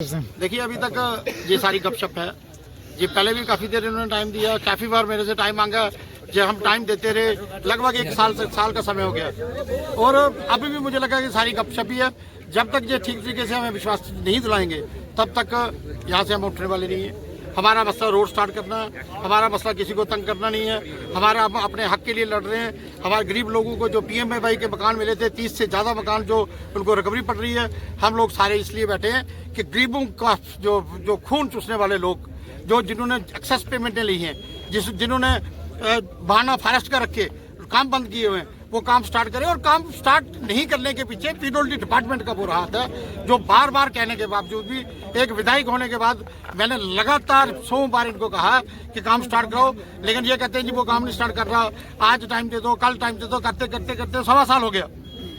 देखिए अभी तक ये सारी गपशप है। ये पहले भी काफ़ी देर इन्होंने टाइम दिया, काफ़ी बार मेरे से टाइम मांगा, जो हम टाइम देते रहे, लगभग एक साल का समय हो गया। और अभी भी मुझे लगा कि सारी गपशप ही है। जब तक ये ठीक तरीके से हमें विश्वास नहीं दिलाएंगे तब तक यहाँ से हम उठने वाले नहीं हैं। हमारा मसला रोड स्टार्ट करना, हमारा मसला किसी को तंग करना नहीं है। हमारा हम अपने हक के लिए लड़ रहे हैं। हमारे गरीब लोगों को जो PMAY के मकान मिले थे, 30 से ज़्यादा मकान जो उनको रिकवरी पड़ रही है, हम लोग सारे इसलिए बैठे हैं कि गरीबों का जो खून चूसने वाले लोग, जिन्होंने एक्सेस पेमेंटें ली हैं, जिन्होंने बहाना फॉरेस्ट का रखे काम बंद किए हुए हैं, वो काम स्टार्ट करें। और काम स्टार्ट नहीं करने के पीछे पीडब्ल्यूडी डिपार्टमेंट का बुरा हाथ है, जो बार बार कहने के बावजूद भी, एक विधायक होने के बाद मैंने लगातार 100 बार इनको कहा कि काम स्टार्ट करो, लेकिन ये कहते हैं जी वो काम नहीं स्टार्ट कर रहा, आज टाइम दे दो, कल टाइम दे दो, करते करते करते 1.25 साल हो गया।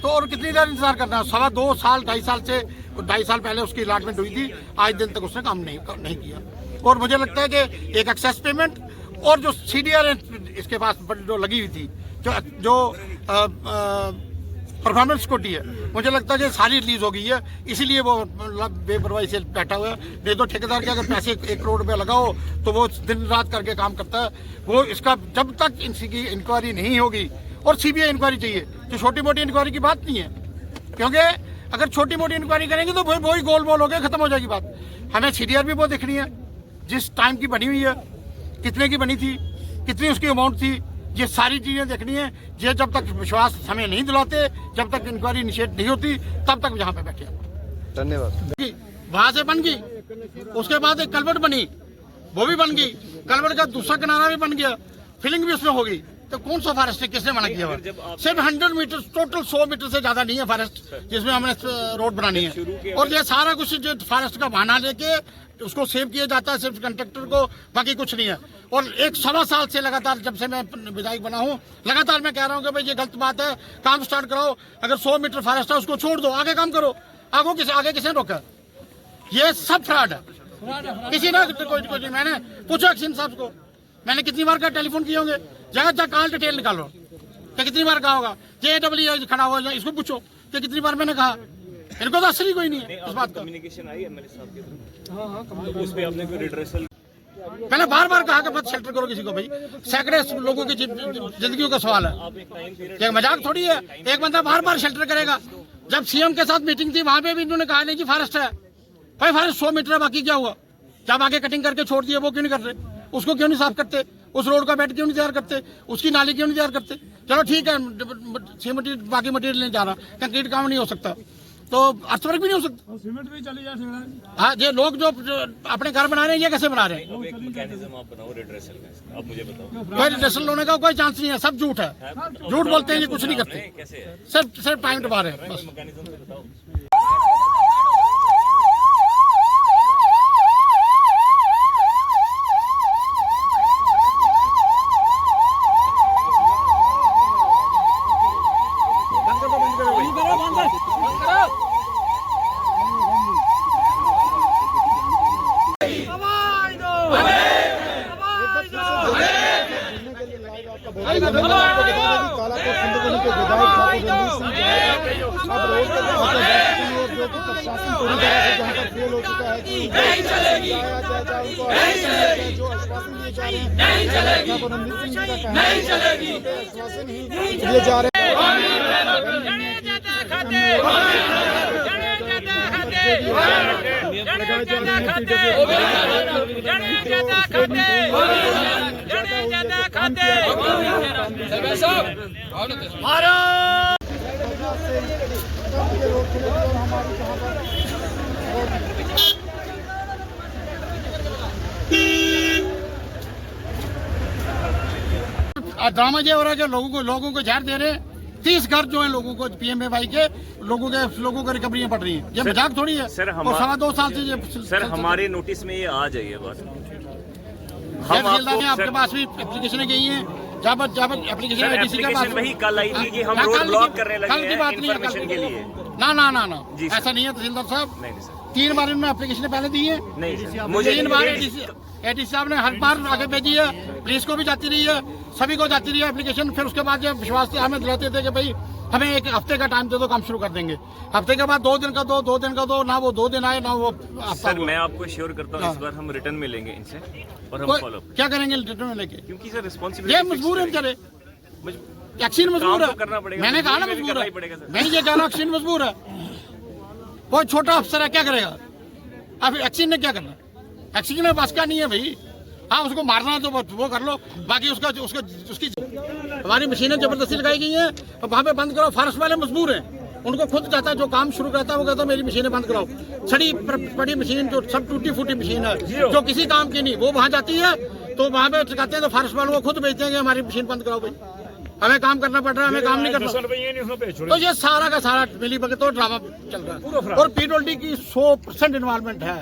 तो और कितनी देर इंतजार करना है? 2.25 साल 2.5 साल से 2.5 साल पहले उसकी अलॉटमेंट हुई थी, आज दिन तक उसने काम नहीं किया। और मुझे लगता है कि एक एक्सेस पेमेंट और जो CDR इसके पास जो लगी हुई थी, जो परफॉर्मेंस कोटी है, मुझे लगता है कि सारी रिलीज हो गई है, इसीलिए वो बेपरवाही से बैठा हुआ है। नहीं तो ठेकेदार के अगर पैसे 1 करोड़ रुपया लगाओ तो वो दिन रात करके काम करता है। वो इसका जब तक इनकी इंक्वायरी नहीं होगी, और CBI इंक्वायरी चाहिए, जो छोटी मोटी इंक्वायरी की बात नहीं है, क्योंकि अगर छोटी मोटी इंक्वायरी करेंगे तो वही गोल मोल हो गया, खत्म हो जाएगी बात। हमें CDR भी वो देखनी है, जिस टाइम की बनी हुई है, कितने की बनी थी, कितनी उसकी अमाउंट थी, ये सारी चीजें देखनी है। ये जब तक विश्वास हमें नहीं दिलाते, जब तक इंक्वायरी इनिशिएट नहीं होती, तब तक यहाँ पे बैठे। धन्यवाद। वहां से बन गई, उसके बाद एक कलवर्ट बनी, वो भी बन गई, कलवर्ट का दूसरा किनारा भी बन गया, फिलिंग भी उसमें हो गई। तो कौन सा फॉरेस्ट है, किसने मना किया? सिर्फ 100 मीटर, टोटल 100 मीटर से ज्यादा नहीं है फॉरेस्ट जिसमें हमने रोड बनानी है। और ये सारा कुछ जो फॉरेस्ट का बहाना लेके उसको सेव किया जाता है सिर्फ कंट्रैक्टर को, बाकी कुछ नहीं है। और 1.25 साल से लगातार, जब से मैं विधायक बना हूँ, लगातार मैं कह रहा हूँ कि भाई ये गलत बात है, काम स्टार्ट कराओ। अगर 100 मीटर फॉरेस्ट है उसको छोड़ दो, आगे काम करो। आगे किसने रोका? ये सब फ्रॉड है, किसी ने कोई। मैंने पूछा एक्शन साहब को, मैंने कितनी बार का टेलीफोन किए होंगे, जगह कॉल डिटेल निकालो कि कितनी बार कहा होगा। JW खड़ा हुआ, इसको पूछो कि कितनी बार मैंने कहा। इनको तो असर ही कोई नहीं है इस बात का। कम्युनिकेशन आई MLA साहब की तरफ, उस पे आपने कोई रिड्रेसल? मैंने बार कहा कि मत शेल्टर करो किसी को। भाई सैकड़े लोगों की जिंदगियों का सवाल है, ये मजाक थोड़ी है। एक बंदा बार शेल्टर करेगा। जब CM के साथ मीटिंग थी, वहां पे भी इन्होंने कहा नहीं जी फॉरेस्ट है। भाई फॉरेस्ट 100 मीटर है, बाकी क्या हुआ? जब आगे कटिंग करके छोड़ दिए, वो क्यों नहीं कर रहे? उसको क्यों नहीं साफ करते? उस रोड का बेड क्यों नहीं तैयार करते? उसकी नाली क्यों नहीं तैयार करते? चलो ठीक है, सीमेंट बाकी मटेरियल नहीं जा रहा, कंक्रीट काम नहीं हो सकता, तो अर्थवर्क भी नहीं हो सकता, सीमेंट भी चली जाए। हाँ, ये लोग जो अपने घर बना रहे हैं, ये कैसे बना रहे हैं? अब एक मैकेनिज्म आप बनाओ रिड्रेसल का, अब मुझे बताओ। कोई रिड्रेसल होने का कोई चांस नहीं है, सब झूठ है, झूठ बोलते हैं, ये कुछ नहीं करते, कैसे है? सिर्फ टाइम दबा रहे हैं बस। मैकेनिज्म तो बताओ। प्रशासन पूरी तरह से जहाँ तक फेल हो चुका है कि नहीं चलेगी, जो आश्वासन दिए जा रहे हैं, रणजीत सिंह जी का कहना है आश्वासन ही दिए जा रहे हैं। ड्रामा ये हो रहा है कि लोगों को जहर दे रहे हैं। 30 घर जो है लोगों को PMAY के लोगों को रिकवरियां पड़ रही हैं, ये मजाक थोड़ी है। सर, और 2.25 साल से ये सर हमारे नोटिस में ये आ जाइए बात। हम आपके पास भी एप्लीकेशन गई हैं, जब एप्लीकेशन ADC के पास वही कल आई थी कि हम रोड ब्लॉक करने लगे हैं इन्फॉर्मेशन के लिए। ना ऐसा नहीं है तहसीलदार साहब। 3 बार इन्होंने एप्लीकेशन पहले दी है, नहीं मुझे 3 बार ADC साहब ने हर बार आगे भेजी है, पुलिस को भी जाती रही है, सभी को जाती रही एप्लीकेशन। फिर उसके बाद जब विश्वास हमें दिलाते थे कि भाई हमें एक हफ्ते का टाइम दे दो, काम शुरू कर देंगे। हफ्ते के बाद 2 दिन का दो, 2 दिन का दो, ना वो 2 दिन आए ना वो हफ्ता सर हुआ। मैं आपको श्योर करता हूँ इस बार हम रिटर्न में लेंगे इनसे और हम फॉलो क्या करेंगे रिटर्न में लेके? क्योंकि सर ये रिस्पॉन्सिबिलिटी मजबूर है बेचारे, एक्सीडेंट मजबूर काम तो करना है। पड़ेगा। मैंने कहा ना मजबूरी में मजबूर करना है, ही पड़ेगा सर। मैंने ये कहा ना एक्सीडेंट मजबूर है। कोई छोटा अफसर है क्या करेगा? अब एक्सीडेंट ने क्या करना? एक्सीडेंट में बस का नहीं है भाई। हाँ उसको मारना है तो वो कर लो, बाकी उसकी हमारी मशीनें जबरदस्ती लगाई गई हैं और वहाँ पे बंद करो। फॉरेस्ट वाले मजबूर हैं, उनको खुद जाता है जो काम शुरू करता है वो कहता है मेरी मशीनें बंद कराओ। छड़ी पड़ी मशीन जो सब टूटी फूटी मशीन है जो किसी काम की नहीं, वो वहाँ जाती है तो वहाँ पे कहते हैं तो फॉरेस्ट वालों को खुद भेजते हैं कि हमारी मशीन बंद कराओ भाई, हमें काम करना पड़ रहा है, हमें काम नहीं करना। तो ये सारा का सारा मिली भगत तो ड्रामा चल रहा है और पीडब्ल्यूडी की 100% इन्वॉल्वमेंट है।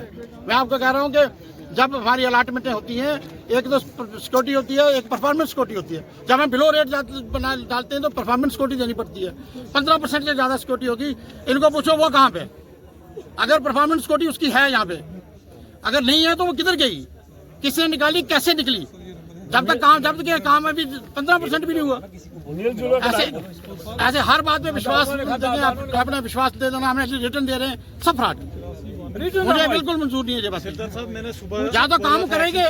मैं आपको कह रहा हूँ कि जब हमारी अलॉटमेंटें होती हैं, एक तो सिक्योरिटी होती है, एक परफॉर्मेंस सिक्योरिटी होती है। जब हम बिलो रेट डालते हैं तो परफॉर्मेंस सिक्योरिटी देनी पड़ती है। 15% से ज़्यादा सिक्योरिटी होगी। इनको पूछो वो कहाँ पे, अगर परफॉर्मेंस सिक्योरिटी उसकी है यहाँ पे, अगर नहीं है तो वो किधर गई, किसने निकाली, कैसे निकली? जब तक काम अभी 15% भी नहीं हुआ। ऐसे हर बात में विश्वास देंगे, अपना विश्वास दे देना, हमें रिटर्न दे रहे हैं, सब फ्रॉड। मुझे बिल्कुल मंजूर नहीं है ये बात। या तो काम करेंगे,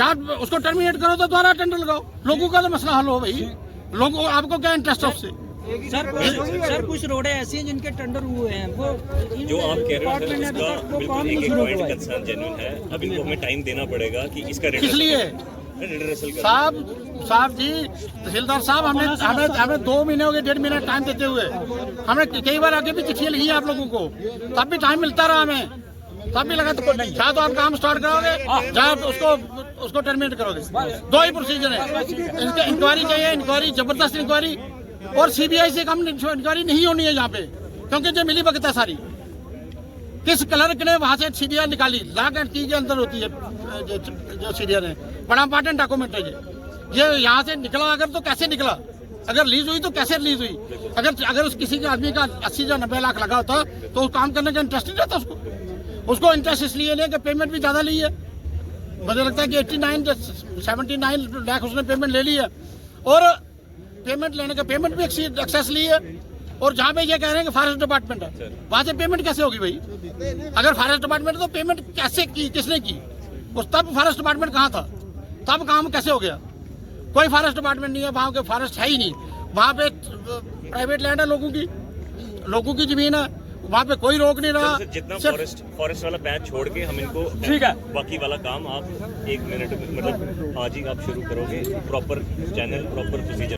या उसको टर्मिनेट करो तो दोबारा टेंडर लगाओ, लोगों का तो मसला हल हो भाई। लोगों आपको क्या इंटरेस्ट है उससे? सर कुछ रोडें ऐसी हैं जिनके टेंडर हुए हैं, वो जो आप कह रहे हो सर उसका बिल्कुल एक पॉइंट कंसर्न जेन्युइन है। अब इनको हमें टाइम देना पड़ेगा कि इसका इसलिए साहब जी तहसीलदार साहब हमें 2 महीने हो गए, 1.5 महीने टाइम देते हुए। हमें कई बार आगे भी चिट्ठियाँ लिखी है आप लोगों को, तब भी टाइम मिलता रहा हमें, तब भी लगा तो चाहे तो आप काम स्टार्ट करोगे, चाहे उसको टर्मिनेट करोगे। 2 ही प्रोसीजर है, इंक्वायरी चाहिए, इंक्वायरी जबरदस्त इंक्वायरी, और सीबीआई से कम इंक्वायरी नहीं होनी है यहाँ पे, क्योंकि जो मिली भगत है सारी। किस क्लर्क ने वहाँ से सीडीआर निकाली, लॉक एंड की के अंदर होती है जो सीडीआर है, बड़ा इंपॉर्टेंट डॉक्यूमेंट है ये यहाँ से निकला अगर तो कैसे निकला, अगर रिलीज हुई तो कैसे रिलीज हुई। अगर उस किसी के आदमी का 80 या 90 लाख लगा होता तो उस काम करने का इंटरेस्ट नहीं रहता उसको इंटरेस्ट इसलिए नहीं कि पेमेंट भी ज़्यादा ली है। मुझे लगता है कि 79 लाख उसने पेमेंट ले ली है, और पेमेंट लेने का पेमेंट भी एक्सेस ली है। और जहाँ पे ये कह रहे हैं कि फॉरेस्ट डिपार्टमेंट है, वहाँ से पेमेंट कैसे होगी भाई? अगर फॉरेस्ट डिपार्टमेंट तो पेमेंट कैसे की, किसने की? उस तब फॉरेस्ट डिपार्टमेंट कहाँ था, तब काम कैसे हो गया? कोई फॉरेस्ट डिपार्टमेंट नहीं है वहाँ के, फॉरेस्ट है ही नहीं वहाँ पे, प्राइवेट लैंड है, लोगों की जमीन है, वहाँ पे कोई रोक नहीं रहा। जितना फॉरेस्ट वाला पैच छोड़ के हम इनको ठीक है, बाकी वाला काम आप 1 मिनट मतलब आज ही आप शुरू करोगे, प्रॉपर चैनल प्रॉपर प्रोसीजर।